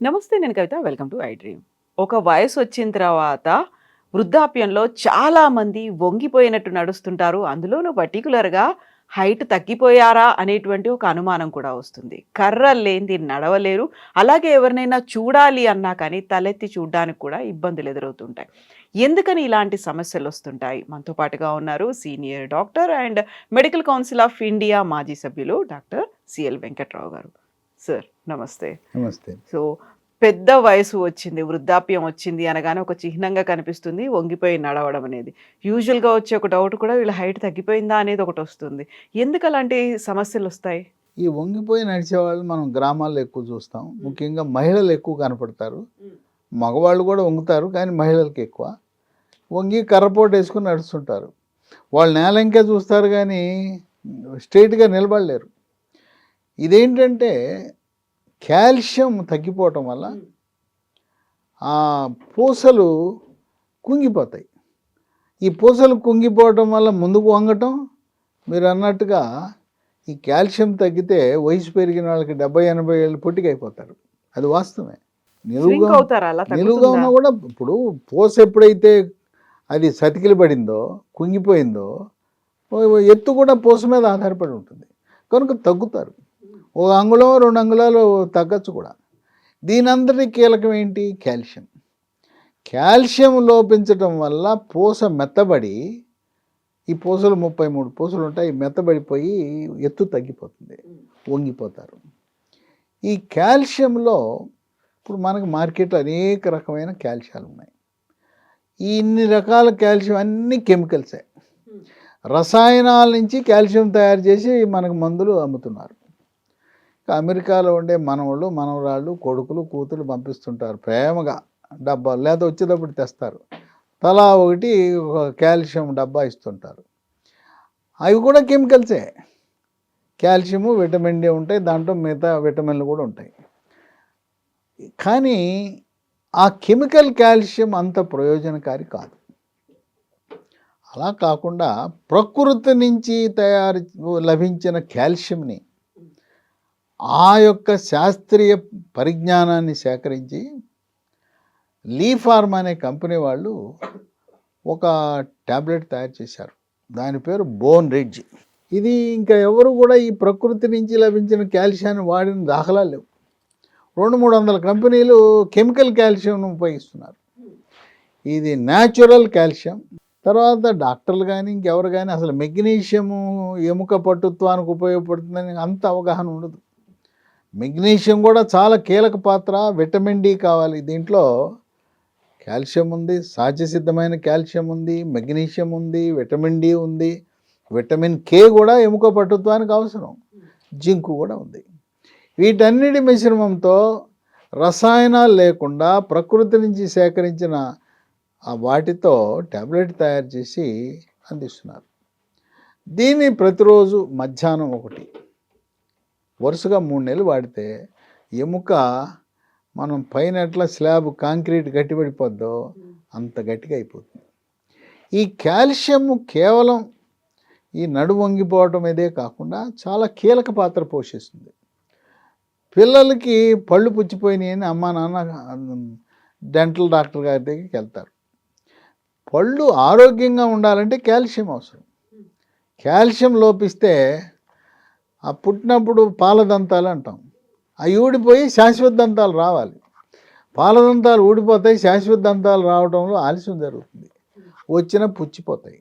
నమస్తే, నేను Kavitha. Welcome to iDream. ఒక వయసు వచ్చిన తర్వాత వృద్ధాప్యంలో చాలామంది వంగిపోయినట్టు నడుస్తుంటారు. అందులోనూ పర్టిక్యులర్‌గా హైట్ తగ్గిపోయారా అనేటువంటి ఒక అనుమానం కూడా వస్తుంది. కర్రలు లేనిది నడవలేరు. అలాగే ఎవరినైనా చూడాలి అన్నా కానీ తలెత్తి చూడ్డానికి కూడా ఇబ్బందులు ఎదురవుతుంటాయి. ఎందుకని ఇలాంటి సమస్యలొస్తుంటాయి? మనతో పాటుగా ఉన్నారు senior doctor and medical council of India మాజీ సభ్యులు డాక్టర్ సిఎల్ వెంకట్రావు గారు. సార్ నమస్తే. నమస్తే. సో పెద్ద వయసు వచ్చింది, వృద్ధాప్యం వచ్చింది అనగానే ఒక చిహ్నంగా కనిపిస్తుంది వంగిపోయి నడవడం అనేది. యూజువల్‌గా వచ్చే ఒక డౌట్ కూడా వీళ్ళ హైట్ తగ్గిపోయిందా అనేది ఒకటొస్తుంది. ఎందుకు అలాంటి సమస్యలొస్తాయి? ఈ వంగిపోయి నడిచేవాళ్ళు మనం గ్రామాల్లో ఎక్కువ చూస్తాం. ముఖ్యంగా మహిళలు ఎక్కువ కనపడతారు. మగవాళ్ళు కూడా వంగుతారు, కానీ మహిళలకి ఎక్కువ. వంగి కర్రపోటు వేసుకుని నడుస్తుంటారు. వాళ్ళు నేలంకే చూస్తారు కానీ స్ట్రెయిట్‌గా నిలబడలేరు. ఇదేంటంటే కాల్షియం తగ్గిపోవటం వల్ల ఆ పూసలు కుంగిపోతాయి. ఈ పూసలు కుంగిపోవటం వల్ల ముందుకు వంగటం, మీరు అన్నట్టుగా ఈ కాల్షియం తగ్గితే వయసు పెరిగిన వాళ్ళకి 70-80 ఏళ్ళు పొట్టికైపోతారు. అది వాస్తవమే. నిలువుగా ఉన్నా కూడా ఇప్పుడు పూస ఎప్పుడైతే అది సతికిలి పడిందో, కుంగిపోయిందో, ఎత్తు కూడా పూస మీద ఆధారపడి ఉంటుంది. కనుక తగ్గుతారు. ఒక అంగుళం 2 అంగుళాలు తగ్గచ్చు కూడా. దీనంతటి కీలకం ఏంటి? కాల్షియం. కాల్షియం లోపించటం వల్ల పూస మెత్తబడి, ఈ పూసలు 33 పూసలు ఉంటాయి, మెత్తబడిపోయి ఎత్తు తగ్గిపోతుంది, వంగిపోతారు. ఈ కాల్షియంలో ఇప్పుడు మనకు మార్కెట్లో అనేక రకమైన కాల్షియాలు ఉన్నాయి. ఇన్ని రకాల కాల్షియం అన్నీ కెమికల్సే. రసాయనాల నుంచి కాల్షియం తయారు చేసి మనకు మందులు అమ్ముతున్నారు. అమెరికాలో ఉండే మనవాళ్ళు, మనవరాళ్ళు, కొడుకులు, కూతురు పంపిస్తుంటారు ప్రేమగా డబ్బాలు, లేదా వచ్చేటప్పుడు తెస్తారు. తలా ఒకటి ఒక కాల్షియం డబ్బా ఇస్తుంటారు. అవి కూడా కెమికల్సే. కాల్షియము, విటమిన్ డి ఉంటాయి, దాంట్లో మిగతా విటమిన్లు కూడా ఉంటాయి. కానీ ఆ కెమికల్ కాల్షియం అంత ప్రయోజనకారి కాదు. అలా కాకుండా ప్రకృతి నుంచి లభించిన కాల్షియంని, ఆ యొక్క శాస్త్రీయ పరిజ్ఞానాన్ని సేకరించి లీ ఫార్మా అనే కంపెనీ వాళ్ళు ఒక ట్యాబ్లెట్ తయారు చేశారు. దాని పేరు బోన్ రిడ్జ్. ఇది ఇంకా ఎవరు కూడా ఈ ప్రకృతి నుంచి లభించిన కాల్షియాన్ని వాడిన దాఖలాలు లేవు. 200-300 కంపెనీలు కెమికల్ కాల్షియంను ఉపయోగిస్తున్నారు. ఇది న్యాచురల్ కాల్షియం. తర్వాత డాక్టర్లు కానీ ఇంకెవరు కానీ అసలు మెగ్నీషియము ఎముక పట్టుత్వానికి ఉపయోగపడుతుందని అంత అవగాహన ఉండదు. మెగ్నీషియం కూడా చాలా కీలక పాత్ర. విటమిన్ డి కావాలి. దీంట్లో కాల్షియం ఉంది, సహజసిద్ధమైన కాల్షియం ఉంది, మెగ్నీషియం ఉంది, విటమిన్ డి ఉంది, విటమిన్ కే కూడా ఎముక పట్టుత్వానికి అవసరం, జింకు కూడా ఉంది. వీటన్నిటి మిశ్రమంతో రసాయనాలు లేకుండా ప్రకృతి నుంచి సేకరించిన వాటితో ట్యాబ్లెట్ తయారు చేసి అందిస్తున్నారు. దీన్ని ప్రతిరోజు మధ్యాహ్నం ఒకటి వరుసగా 3 నెలలు వాడితే ఎముక మనం పైన ఎట్లా స్లాబ్ కాంక్రీట్ గట్టిపడిపోద్దో అంత గట్టిగా అయిపోతుంది. ఈ కాల్షియం కేవలం ఈ నడుము వంగిపోవటం ఇదే కాకుండా చాలా కీలక పాత్ర పోషిస్తుంది. పిల్లలకి పళ్ళు పుచ్చిపోయినాయి అని అమ్మా నాన్న డెంటల్ డాక్టర్ గారి దగ్గరికి వెళ్తారు. పళ్ళు ఆరోగ్యంగా ఉండాలంటే కాల్షియం అవసరం. కాల్షియం లోపిస్తే ఆ పుట్టినప్పుడు పాలదంతాలు అంటాం, అవి ఊడిపోయి శాశ్వత దంతాలు రావాలి. పాలదంతాలు ఊడిపోతాయి, శాశ్వత దంతాలు రావడంలో ఆలస్యం జరుగుతుంది, వచ్చినా పుచ్చిపోతాయి.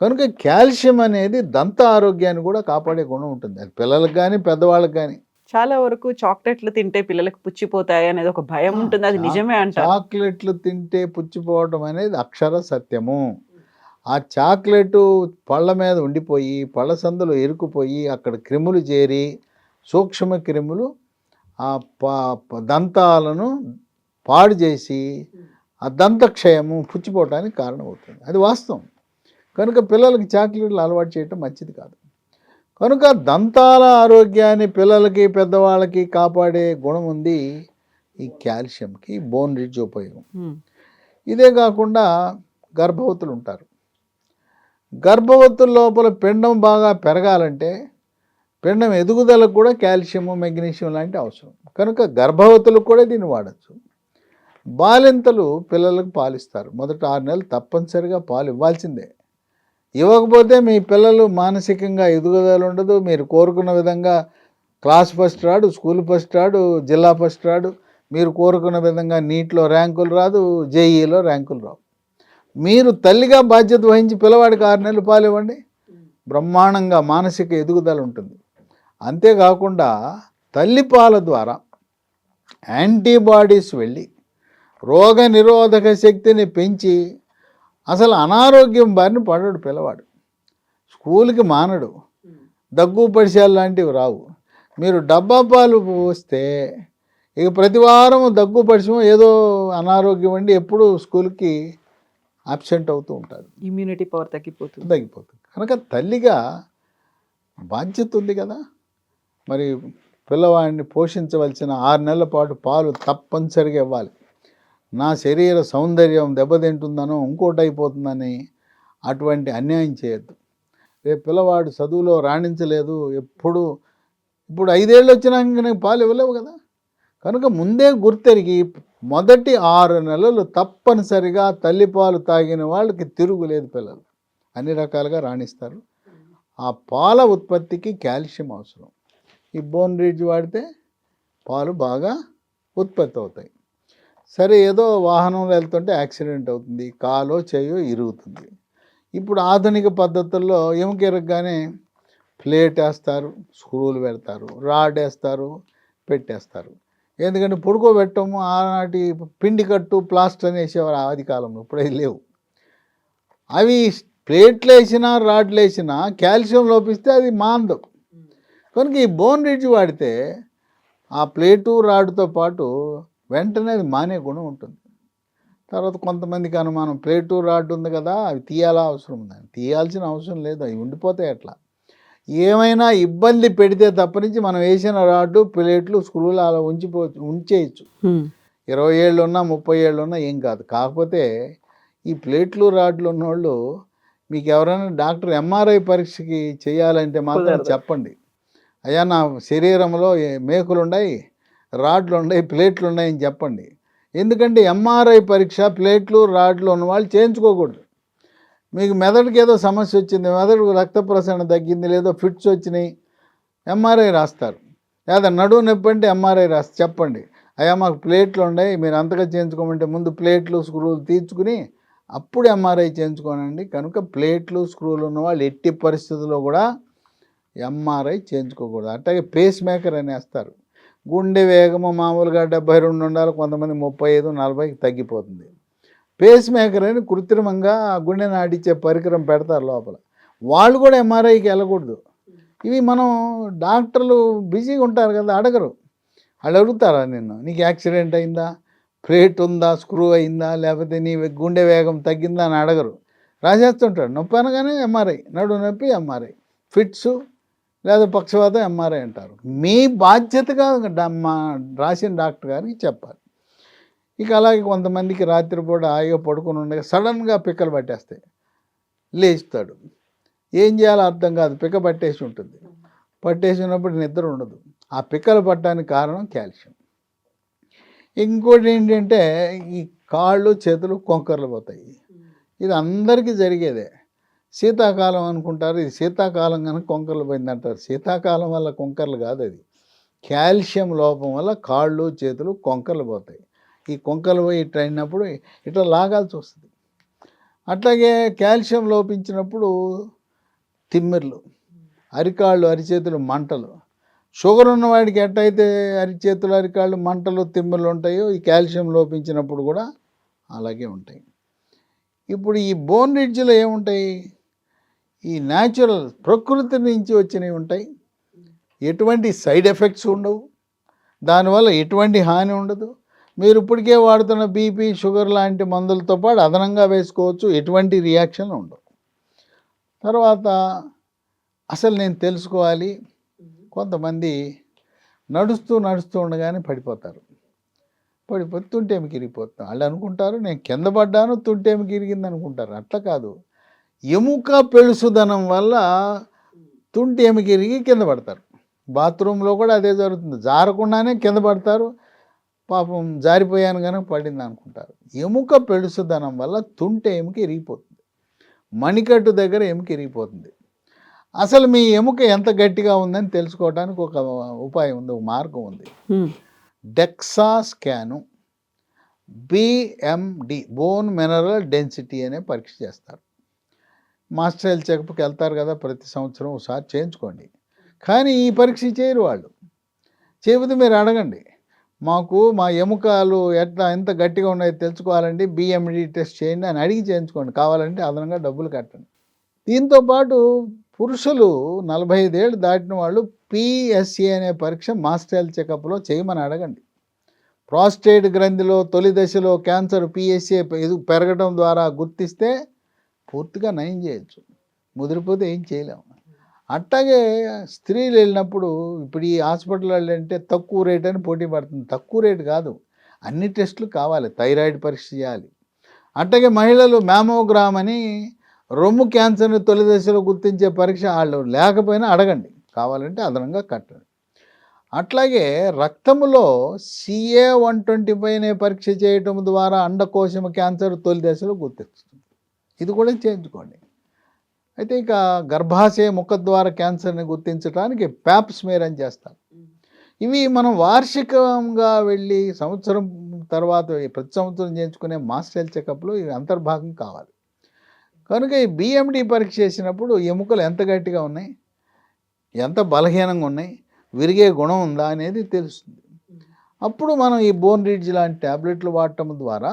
కనుక కాల్షియం అనేది దంత ఆరోగ్యాన్ని కూడా కాపాడే గుణం ఉంటుంది. అది పిల్లలకు కానీ పెద్దవాళ్ళకి కానీ. చాలా వరకు చాక్లెట్లు తింటే పిల్లలకు పుచ్చిపోతాయి అనేది ఒక భయం ఉంటుంది. అది నిజమే అంటారు. చాక్లెట్లు తింటే పుచ్చిపోవడం అనేది అక్షర సత్యము. ఆ చాక్లెట్ పళ్ళ మీద ఉండిపోయి, పళ్ళ సందులో ఇరుక్కుపోయి, అక్కడ క్రిములు చేరి, సూక్ష్మ క్రిములు ఆ దంతాలను పాడు చేసి ఆ దంతక్షయము పుచ్చిపోవటానికి కారణమవుతుంది. అది వాస్తవం. కనుక పిల్లలకి చాక్లెట్లు అలవాటు చేయటం మంచిది కాదు. కనుక దంతాల ఆరోగ్యాన్ని పిల్లలకి పెద్దవాళ్ళకి కాపాడే గుణం ఉంది ఈ కాల్షియంకి, బోన్ రిడ్జ్ ఉపయోగం. ఇదే కాకుండా గర్భవతులు ఉంటారు. గర్భవతుల లోపల పిండం బాగా పెరగాలంటే పిండం ఎదుగుదలకు కూడా కాల్షియము మెగ్నీషియం లాంటి అవసరం. కనుక గర్భవతులకు కూడా దీన్ని వాడచ్చు. బాలింతలు పిల్లలకు పాలిస్తారు. మొదట 6 నెలలు తప్పనిసరిగా పాలు ఇవ్వాల్సిందే. ఇవ్వకపోతే మీ పిల్లలు మానసికంగా ఎదుగుదల ఉండదు. మీరు కోరుకున్న విధంగా క్లాస్ ఫస్ట్ రాడు, స్కూల్ ఫస్ట్ రాడు, జిల్లా ఫస్ట్ రాడు. మీరు కోరుకున్న విధంగా నీట్లో ర్యాంకులు రాదు, జేఈలో ర్యాంకులు రావు. మీరు తల్లిగా బాధ్యత వహించి పిల్లవాడికి 6 నెలలు పాలు ఇవ్వండి, బ్రహ్మాండంగా మానసిక ఎదుగుదల ఉంటుంది. అంతేకాకుండా తల్లిపాల ద్వారా యాంటీబాడీస్ వెళ్ళి రోగ నిరోధక శక్తిని పెంచి అసలు అనారోగ్యం బారిన పడడు పిల్లవాడు. స్కూల్కి మానడు, దగ్గు పరిచయాలు లాంటివి రావు. మీరు డబ్బా పాలు పోస్తే ఇక ప్రతి వారం దగ్గు పరిచయం ఏదో అనారోగ్యం అండి ఎప్పుడు స్కూల్కి అబ్సెంట్ అవుతూ ఉంటారు. ఇమ్యూనిటీ పవర్ తగ్గిపోతుంది. కనుక తల్లిగా బాధ్యత ఉంది కదా. మరి పిల్లవాడిని పోషించవలసిన 6 నెలల పాటు పాలు తప్పనిసరిగా ఇవ్వాలి. నా శరీర సౌందర్యం దెబ్బతింటుందనో ఇంకోటి అయిపోతుందని అటువంటి అన్యాయం చేయొద్దు. రేపు పిల్లవాడు చదువులో రాణించలేదు, ఇప్పుడు 5 ఏళ్ళు వచ్చినాక నీకు పాలు ఇవ్వలేవు కదా. కనుక ముందే గుర్తెరిగి మొదటి 6 నెలలు తప్పనిసరిగా తల్లిపాలు తాగిన వాళ్ళకి తిరుగులేదు. పిల్లలు అన్ని రకాలుగా రాణిస్తారు. ఆ పాల ఉత్పత్తికి కాల్షియం అవసరం. ఈ బోన్ రిడ్జ్ వాడితే పాలు బాగా ఉత్పత్తి అవుతాయి. సరే, ఏదో వాహనంలో వెళ్తుంటే యాక్సిడెంట్ అవుతుంది, కాలో చేయో ఇరుగుతుంది. ఇప్పుడు ఆధునిక పద్ధతుల్లో ఎముక ఇరగగానే ప్లేట్ వేస్తారు, స్క్రూలు పెడతారు, రాడ్ వేస్తారు, పెట్టేస్తారు. ఎందుకంటే పడుకోబెట్టము ఆనాటి పిండి కట్టు ప్లాస్టర్ అని వేసేవారు ఆది కాలంలో, ఇప్పుడు అవి లేవు. అవి ప్లేట్లు వేసినా రాడ్లు వేసినా కాల్షియం లోపిస్తే అది మాందం. కనుక ఈ బోన్ రిడ్జ్ వాడితే ఆ ప్లేటు రాడ్తో పాటు వెంటనే అది మానే గుణం ఉంటుంది. తర్వాత కొంతమందికి అనుమానం, ప్లేటు రాడ్ ఉంది కదా అవి తీయాలా అవసరం ఉందని. తీయాల్సిన అవసరం లేదు, అవి ఉండిపోతాయి. అట్లా ఏమైనా ఇబ్బంది పెడితే తప్పనించి మనం వేసిన రాడ్డు ప్లేట్లు స్క్రూలు అలా ఉంచేయచ్చు. 20 ఏళ్ళు ఉన్నా 30 ఏళ్ళు ఉన్నా ఏం కాదు. కాకపోతే ఈ ప్లేట్లు రాడ్లు ఉన్నవాళ్ళు మీకు ఎవరైనా డాక్టర్ ఎంఆర్ఐ పరీక్షకి చేయాలంటే మాత్రం చెప్పండి, అయ్యా నా శరీరంలో మేకులు ఉన్నాయి, రాడ్లు ఉన్నాయి, ప్లేట్లు ఉన్నాయని చెప్పండి. ఎందుకంటే ఎంఆర్ఐ పరీక్ష ప్లేట్లు రాడ్లు ఉన్నవాళ్ళు చేయించుకోకూడదు. మీకు మెదడుకి ఏదో సమస్య వచ్చింది, మెదడు రక్త ప్రసరణ తగ్గింది, లేదో ఫిట్స్ వచ్చినాయి, ఎంఆర్ఐ రాస్తారు. లేదా నడువు నొప్పి అంటే ఎంఆర్ఐ రాసి చెప్పండి, అయ్యా మాకు ప్లేట్లు ఉన్నాయి మీరు అంతగా చేయించుకోమంటే ముందు ప్లేట్లు స్క్రూలు తీర్చుకుని అప్పుడు ఎంఆర్ఐ చేయించుకోనండి. కనుక ప్లేట్లు స్క్రూలు ఉన్నవాళ్ళు ఎట్టి పరిస్థితుల్లో కూడా ఎంఆర్ఐ చేయించుకోకూడదు. అట్లాగే పేస్ మేకర్ అని వేస్తారు. గుండె వేగము మామూలుగా 72 ఉండాలి, కొంతమంది 35, 40కి తగ్గిపోతుంది. పేస్ మేకర్ అని కృత్రిమంగా గుండె నాటించే పరికరం పెడతారు లోపల. వాళ్ళు కూడా ఎంఆర్ఐకి వెళ్ళకూడదు. ఇవి మనం డాక్టర్లు బిజీగా ఉంటారు కదా, అడగరు. వాళ్ళు అడుగుతారా నీకు యాక్సిడెంట్ అయిందా, ప్లేట్ ఉందా, స్క్రూ అయిందా, లేకపోతే నీ గుండె వేగం తగ్గిందా అని అడగరు. రాసేస్తుంటాడు. నొప్పి అనగానే ఎంఆర్ఐ, నడు నొప్పి ఎంఆర్ఐ, ఫిట్స్ లేదా పక్షవాతం ఎంఆర్ఐ అంటారు. మీ బాధ్యతగా రాసిన డాక్టర్ గారికి చెప్పాలి. ఇక అలాగే కొంతమందికి రాత్రిపూట హాయిగా పడుకుని ఉండగా సడన్గా పిక్కలు పట్టేస్తాయి, లేస్తాడు, ఏం చేయాలో అర్థం కాదు, పిక్క పట్టేసి ఉంటుంది. పట్టేసి ఉన్నప్పుడు నిద్ర ఉండదు. ఆ పిక్కలు పట్టడానికి కారణం కాల్షియం. ఇంకోటి ఏంటంటే ఈ కాళ్ళు చేతులు కొంకర్లు పోతాయి. ఇది అందరికీ జరిగేదే. శీతాకాలం అనుకుంటారు, ఇది శీతాకాలం కనుక కొంకర్లు పోయిందంటారు. శీతాకాలం వల్ల కొంకర్లు కాదు, అది కాల్షియం లోపం వల్ల కాళ్ళు చేతులు కొంకర్లు పోతాయి. ఈ కొంకర్లు పోయి ఇట్లా అయినప్పుడు ఇట్లా లాగాల్సి వస్తుంది. అట్లాగే కాల్షియం లోపించినప్పుడు తిమ్మిర్లు, అరికాళ్ళు అరిచేతులు మంటలు. షుగర్ ఉన్నవాడికి ఎట్టయితే అరిచేతులు అరికాళ్ళు మంటలు తిమ్మిర్లు ఉంటాయో ఈ కాల్షియం లోపించినప్పుడు కూడా అలాగే ఉంటాయి. ఇప్పుడు ఈ బోన్ రిడ్జ్లో ఏముంటాయి, ఈ న్యాచురల్ ప్రకృతి నుంచి వచ్చినవి ఉంటాయి. ఎటువంటి సైడ్ ఎఫెక్ట్స్ ఉండవు, దానివల్ల ఎటువంటి హాని ఉండదు. మీరు ఇప్పటికే వాడుతున్న బీపీ షుగర్ లాంటి మందులతో పాటు అదనంగా వేసుకోవచ్చు, ఎటువంటి రియాక్షన్లు ఉండవు. తర్వాత అసలు నేను తెలుసుకోవాలి, కొంతమంది నడుస్తూ ఉండగానే పడిపోతారు. పడిపోతే తుంటేమికి ఇరిగిపోతాం. వాళ్ళు అనుకుంటారు నేను కింద పడ్డాను తుంటేమికి ఇరిగింది అనుకుంటారు. అట్లా కాదు, ఎముక పెళుసుదనం వల్ల తుంటేమికి ఇరిగి కింద పడతారు. బాత్రూంలో కూడా అదే జరుగుతుంది. జారకుండానే కింద పడతారు. పాపం జారిపోయాను గనుక పడింది అనుకుంటారు. ఎముక పెడుసుదనం వల్ల తుంటె ఎముక ఇరిగిపోతుంది. మణికట్టు దగ్గర ఎముక ఇరిగిపోతుంది. అసలు మీ ఎముక ఎంత గట్టిగా ఉందని తెలుసుకోవడానికి ఒక ఉపాయం ఉంది, ఒక మార్గం ఉంది. DEXA scan, BMD bone mineral density అనే పరీక్ష చేస్తారు. మాస్టర్ హెల్త్ చెకప్కి వెళ్తారు కదా ప్రతి సంవత్సరం, ఒకసారి చేయించుకోండి. కానీ ఈ పరీక్ష చేయరు వాళ్ళు. చేయకపోతే మీరు అడగండి, మాకు మా ఎముకలు ఎంత గట్టిగా ఉన్నాయో తెలుసుకోవాలండి, BMD టెస్ట్ చేయండి అని అడిగి చేయించుకోండి. కావాలంటే అదనంగా డబ్బులు కట్టండి. దీంతోపాటు పురుషులు 45 ఏళ్ళు దాటిన వాళ్ళు PSA అనే పరీక్ష మాస్టర్ హెల్త్ చెకప్లో చేయమని అడగండి. ప్రాస్టేట్ గ్రంథిలో తొలి దశలో క్యాన్సర్ PSA పెరగడం ద్వారా గుర్తిస్తే పూర్తిగా నయం చేయొచ్చు. ముదిరిపోతే ఏం చేయలేము. అట్లాగే స్త్రీలు వెళ్ళినప్పుడు ఇప్పుడు ఈ హాస్పిటల్ అంటే తక్కువ రేట్ అని పోటీ పడుతుంది. తక్కువ రేటు కాదు, అన్ని టెస్టులు కావాలి. థైరాయిడ్ పరీక్ష చేయాలి. అట్లాగే మహిళలు మ్యామోగ్రామ్ అని రొమ్ము క్యాన్సర్ని తొలి దశలో గుర్తించే పరీక్ష వాళ్ళు లేకపోయినా అడగండి, కావాలంటే అదనంగా కట్టండి. అట్లాగే రక్తములో CA-125 అనే పరీక్ష చేయటం ద్వారా అండకోశం క్యాన్సర్ తొలి దశలో గుర్తిస్తుంది. ఇది కూడా చేయించుకోండి. అయితే ఇక గర్భాశయ ముఖద్వార క్యాన్సర్ని గుర్తించడానికి ప్యాప్ స్మేర్ అని చేస్తారు. ఇవి మనం వార్షికంగా వెళ్ళి సంవత్సరం తర్వాత ప్రతి సంవత్సరం చేయించుకునే మాస్టర్ హెల్త్ చెకప్లో ఇవి అంతర్భాగం కావాలి. కనుక ఈ BMD పరీక్ష చేసినప్పుడు ఎముకలు ఎంత గట్టిగా ఉన్నాయి, ఎంత బలహీనంగా ఉన్నాయి, విరిగే గుణం ఉందా అనేది తెలుస్తుంది. అప్పుడు మనం ఈ బోన్ రిడ్జ్ లాంటి ట్యాబ్లెట్లు వాడటం ద్వారా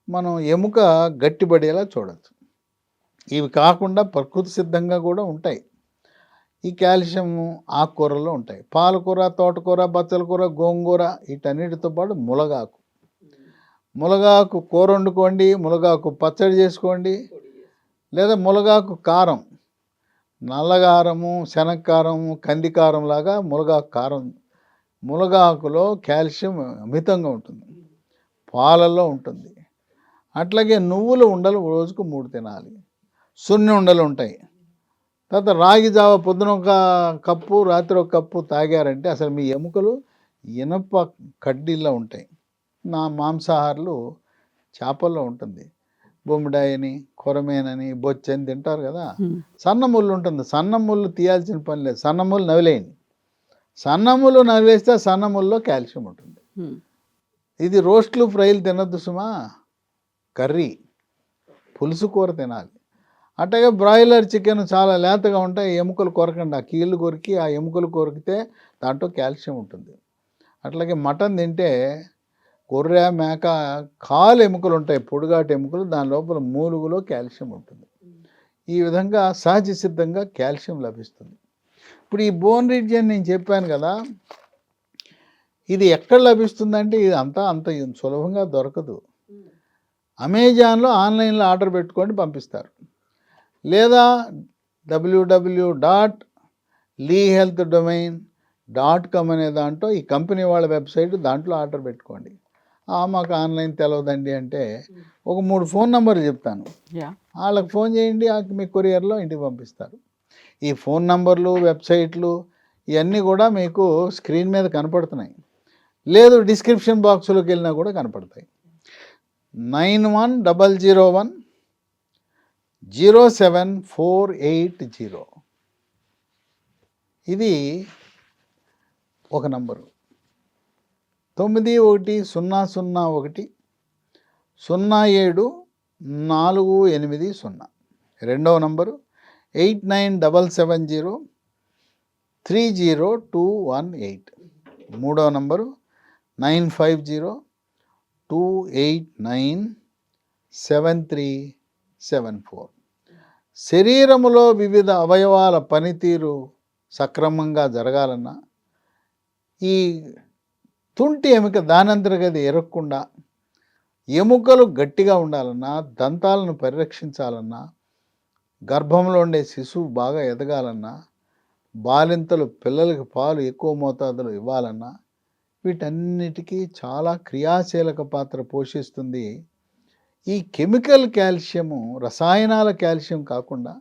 మనం ఎముక గట్టిపడేలా చూడవచ్చు. ఇవి కాకుండా ప్రకృతి సిద్ధంగా కూడా ఉంటాయి. ఈ కాల్షియం ఆకుకూరల్లో ఉంటాయి. పాలకూర, తోటకూర, బచ్చల కూర, గోంగూర, వీటన్నిటితో పాటు ములగాకు కూర వండుకోండి, ములగాకు పచ్చడి చేసుకోండి, లేదా ములగాకు కారం, నల్లగారము, శనక్కారము, కందికారం లాగా ములగాకు కారం. ములగాకులో కాల్షియం అమితంగా ఉంటుంది, పాలల్లో ఉంటుంది. అట్లాగే నువ్వుల ఉండలు రోజుకు 3 తినాలి. సున్ని ఉండలు ఉంటాయి. తర్వాత రాగి జావ పొద్దున ఒక కప్పు, రాత్రి ఒక కప్పు తాగారంటే అసలు మీ ఎముకలు ఇనప కడ్డీల్లో ఉంటాయి. మాంసాహారులు చేపల్లో ఉంటుంది. బొమ్మిడాయని, కొరమేనని, బొచ్చని తింటారు కదా. సన్న ముళ్ళు ఉంటుంది. సన్న ముళ్ళు తీయాల్సిన పని లేదు. సన్న ముళ్ళు నవిలేయండి. సన్న ముళ్ళు నవిలేస్తే సన్న ముళ్ళలో కాల్షియం ఉంటుంది. ఇది రోస్ట్లు, ఫ్రైలు తినద్దు సుమా. కర్రీ, పులుసు కూర తినాలి. అట్లాగే బ్రాయిలర్ చికెన్ చాలా లేతగా ఉంటాయి. ఎముకలు కొరకండి. ఆ కీళ్ళు కొరికి ఆ ఎముకలు కొరికితే దాంట్లో కాల్షియం ఉంటుంది. అట్లాగే మటన్ తింటే గొర్రె, మేక కాలు ఎముకలు ఉంటాయి, పొడుగాటి ఎముకలు, దాని లోపల మూలుగులో కాల్షియం ఉంటుంది. ఈ విధంగా సహజ సిద్ధంగా కాల్షియం లభిస్తుంది. ఇప్పుడు ఈ బోన్ రిడ్జ్ అని నేను చెప్పాను కదా, ఇది ఎక్కడ లభిస్తుందంటే ఇది అంత సులభంగా దొరకదు. అమెజాన్లో ఆన్లైన్లో ఆర్డర్ పెట్టుకొని పంపిస్తారు, లేదా www.lehealthdomain.com అనే దాంట్లో ఈ కంపెనీ వాళ్ళ వెబ్సైట్, దాంట్లో ఆర్డర్ పెట్టుకోండి. మాకు ఆన్లైన్ తెలవదండి అంటే ఒక 3 ఫోన్ నెంబర్లు చెప్తాను, వాళ్ళకి ఫోన్ చేయండి, మీ కొరియర్లో ఇంటికి పంపిస్తారు. ఈ ఫోన్ నంబర్లు, వెబ్సైట్లు ఇవన్నీ కూడా మీకు స్క్రీన్ మీద కనపడుతున్నాయి, లేదు డిస్క్రిప్షన్ బాక్స్లోకి వెళ్ళినా కూడా కనపడతాయి. 9100107480 ఇది ఒక నంబరు. 9100107480 రెండవ నంబరు. 8977030218 మూడవ నంబరు. 9502897374. శరీరములో వివిధ అవయవాల పనితీరు సక్రమంగా జరగాలన్నా, ఈ తుంటి ఎముక దానంతరగది ఎరగకుండా, ఎముకలు గట్టిగా ఉండాలన్నా, దంతాలను పరిరక్షించాలన్నా, గర్భంలో ఉండే శిశువు బాగా ఎదగాలన్నా, బాలింతలు పిల్లలకి పాలు ఎక్కువ మోతాదులో ఇవ్వాలన్నా, వీటన్నిటికీ చాలా క్రియాశీలక పాత్ర పోషిస్తుంది ఈ కెమికల్ కాల్షియము. రసాయనాల కాల్షియం కాకుండా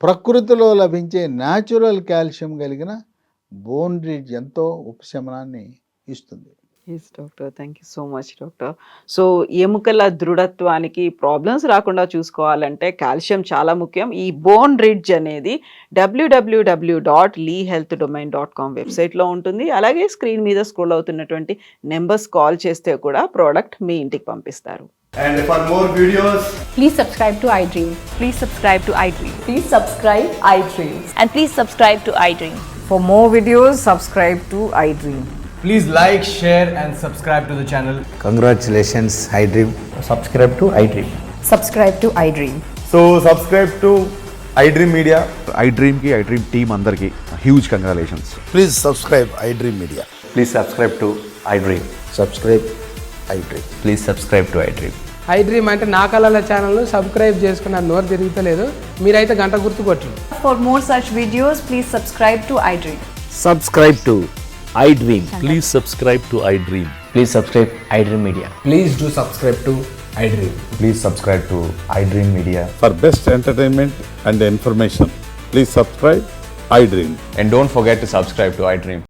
ప్రకృతిలో లభించే న్యాచురల్ కాల్షియం కలిగిన బోన్ రిడ్జ్ ఎంతో ఉపశమనాన్ని ఇస్తుంది. Yes doctor, thank you so much doctor. So ఎముకల దృఢత్వానికి ప్రాబ్లమ్స్ రాకుండా చూసుకోవాలంటే కాల్షియం చాలా ముఖ్యం. ఈ బోన్ రిడ్జ్ అనేది www.leehealthdomain.com వెబ్సైట్లో ఉంటుంది. అలాగే స్క్రీన్ మీద స్క్రోల్ అవుతున్నటువంటి నెంబర్స్ కాల్ చేస్తే కూడా ప్రోడక్ట్ మీ ఇంటికి పంపిస్తారు. And for more videos, Please subscribe to iDream. Please subscribe to iDream. Please subscribe iDream. And please subscribe to iDream. For more videos, subscribe to iDream. please like, share and subscribe to the channel. Congratulations, iDream. Subscribe to iDream. Subscribe to iDream. So subscribe to iDream Media. iDream team అందరికి huge congratulations. Please subscribe iDream Media. Please subscribe to iDream. Subscribe iDream. Please subscribe to iDream. iDream అంటే నా కళల ఛానల్ను subscribe చేసుకున్న నోరు తిరుగుతలేదు, మీరైతే గంట గుర్తు కొట్టండి. For more such videos, please subscribe to iDream. Subscribe to iDream. Please subscribe to iDream. Please subscribe iDream Media. Please do subscribe to iDream. Please subscribe to iDream Media. For best entertainment and information, please subscribe iDream. And don't forget to subscribe to iDream.